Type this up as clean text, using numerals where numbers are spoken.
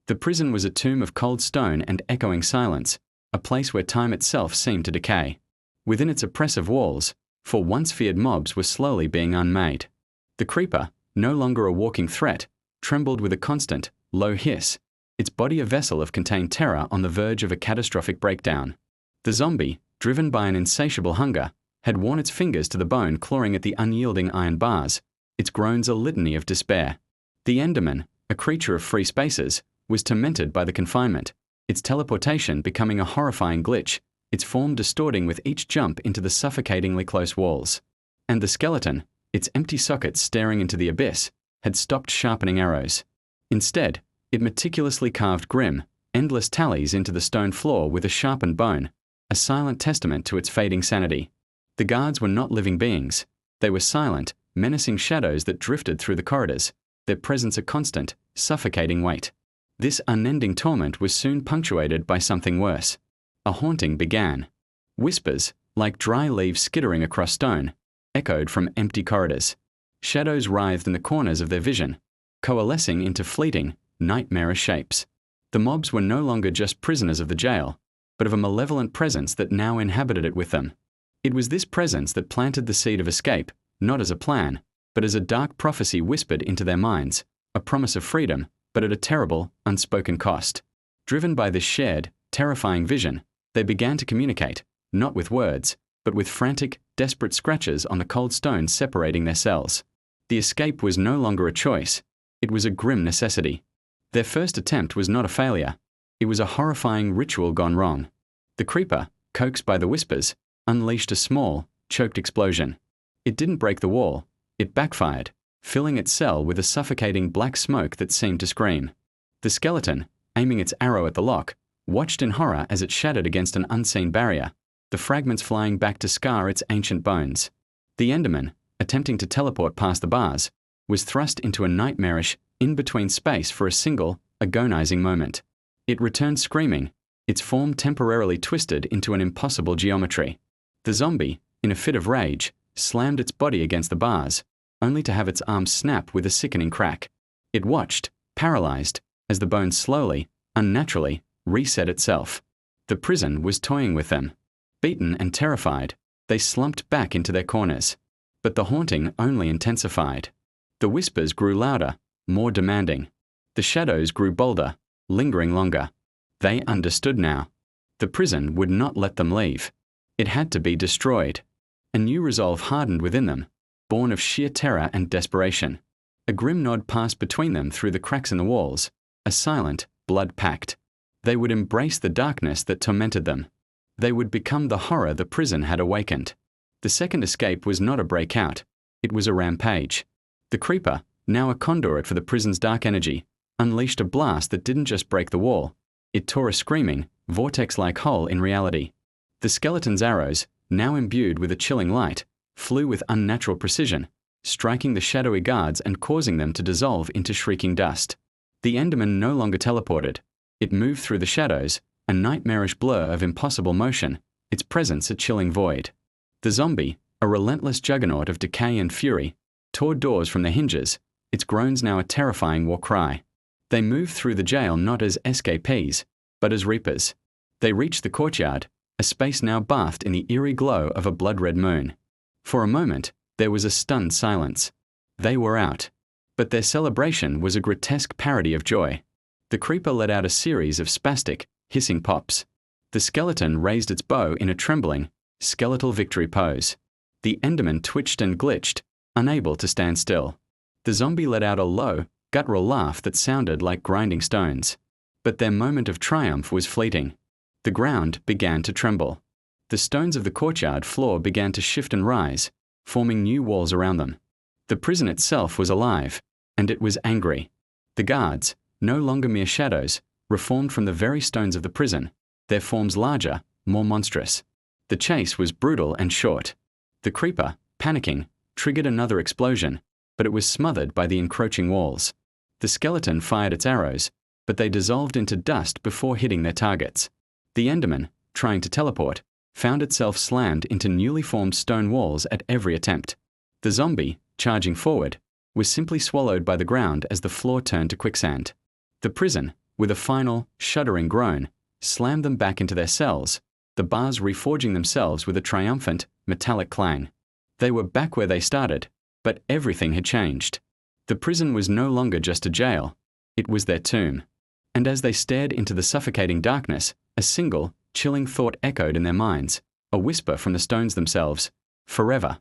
The prison was a tomb of cold stone and echoing silence, a place where time itself seemed to decay. Within its oppressive walls, for once feared mobs were slowly being unmade. The creeper, no longer a walking threat, trembled with a constant, low hiss, its body a vessel of contained terror on the verge of a catastrophic breakdown. The zombie, driven by an insatiable hunger, had worn its fingers to the bone clawing at the unyielding iron bars, its groans a litany of despair. The Enderman, a creature of free spaces, was tormented by the confinement, its teleportation becoming a horrifying glitch, its form distorting with each jump into the suffocatingly close walls. And the skeleton, its empty sockets staring into the abyss, had stopped sharpening arrows. Instead, it meticulously carved grim, endless tallies into the stone floor with a sharpened bone, a silent testament to its fading sanity. The guards were not living beings. They were silent, menacing shadows that drifted through the corridors, their presence a constant, suffocating weight. This unending torment was soon punctuated by something worse. A haunting began. Whispers, like dry leaves skittering across stone, echoed from empty corridors. Shadows writhed in the corners of their vision, coalescing into fleeting, nightmarish shapes. The mobs were no longer just prisoners of the jail, but of a malevolent presence that now inhabited it with them. It was this presence that planted the seed of escape, not as a plan, but as a dark prophecy whispered into their minds, a promise of freedom, but at a terrible, unspoken cost. Driven by this shared, terrifying vision, they began to communicate, not with words, but with frantic, desperate scratches on the cold stones separating their cells. The escape was no longer a choice. It was a grim necessity. Their first attempt was not a failure. It was a horrifying ritual gone wrong. The creeper, coaxed by the whispers, unleashed a small, choked explosion. It didn't break the wall. It backfired, filling its cell with a suffocating black smoke that seemed to scream. The skeleton, aiming its arrow at the lock, watched in horror as it shattered against an unseen barrier, the fragments flying back to scar its ancient bones. The Enderman, attempting to teleport past the bars, was thrust into a nightmarish, in-between space for a single, agonizing moment. It returned screaming, its form temporarily twisted into an impossible geometry. The zombie, in a fit of rage, slammed its body against the bars, only to have its arms snap with a sickening crack. It watched, paralyzed, as the bone slowly, unnaturally, reset itself. The prison was toying with them. Beaten and terrified, they slumped back into their corners. But the haunting only intensified. The whispers grew louder, more demanding. The shadows grew bolder, lingering longer. They understood now. The prison would not let them leave. It had to be destroyed. A new resolve hardened within them, born of sheer terror and desperation. A grim nod passed between them through the cracks in the walls, a silent, blood pact. They would embrace the darkness that tormented them. They would become the horror the prison had awakened. The second escape was not a breakout. It was a rampage. The creeper, now a conduit for the prison's dark energy, unleashed a blast that didn't just break the wall. It tore a screaming, vortex-like hole in reality. The skeleton's arrows, now imbued with a chilling light, flew with unnatural precision, striking the shadowy guards and causing them to dissolve into shrieking dust. The Enderman no longer teleported. It moved through the shadows, a nightmarish blur of impossible motion, its presence a chilling void. The zombie, a relentless juggernaut of decay and fury, tore doors from their hinges, its groans now a terrifying war cry. They moved through the jail not as escapees, but as reapers. They reached the courtyard, a space now bathed in the eerie glow of a blood-red moon. For a moment, there was a stunned silence. They were out. But their celebration was a grotesque parody of joy. The creeper let out a series of spastic, hissing pops. The skeleton raised its bow in a trembling, skeletal victory pose. The Enderman twitched and glitched, unable to stand still. The zombie let out a low, guttural laugh that sounded like grinding stones. But their moment of triumph was fleeting. The ground began to tremble. The stones of the courtyard floor began to shift and rise, forming new walls around them. The prison itself was alive, and it was angry. The guards, no longer mere shadows, reformed from the very stones of the prison, their forms larger, more monstrous. The chase was brutal and short. The creeper, panicking, triggered another explosion, but it was smothered by the encroaching walls. The skeleton fired its arrows, but they dissolved into dust before hitting their targets. The Enderman, trying to teleport, found itself slammed into newly formed stone walls at every attempt. The zombie, charging forward, was simply swallowed by the ground as the floor turned to quicksand. The prison, with a final, shuddering groan, slammed them back into their cells, the bars reforging themselves with a triumphant, metallic clang. They were back where they started, but everything had changed. The prison was no longer just a jail. It was their tomb. And as they stared into the suffocating darkness, a single, chilling thought echoed in their minds, a whisper from the stones themselves: forever.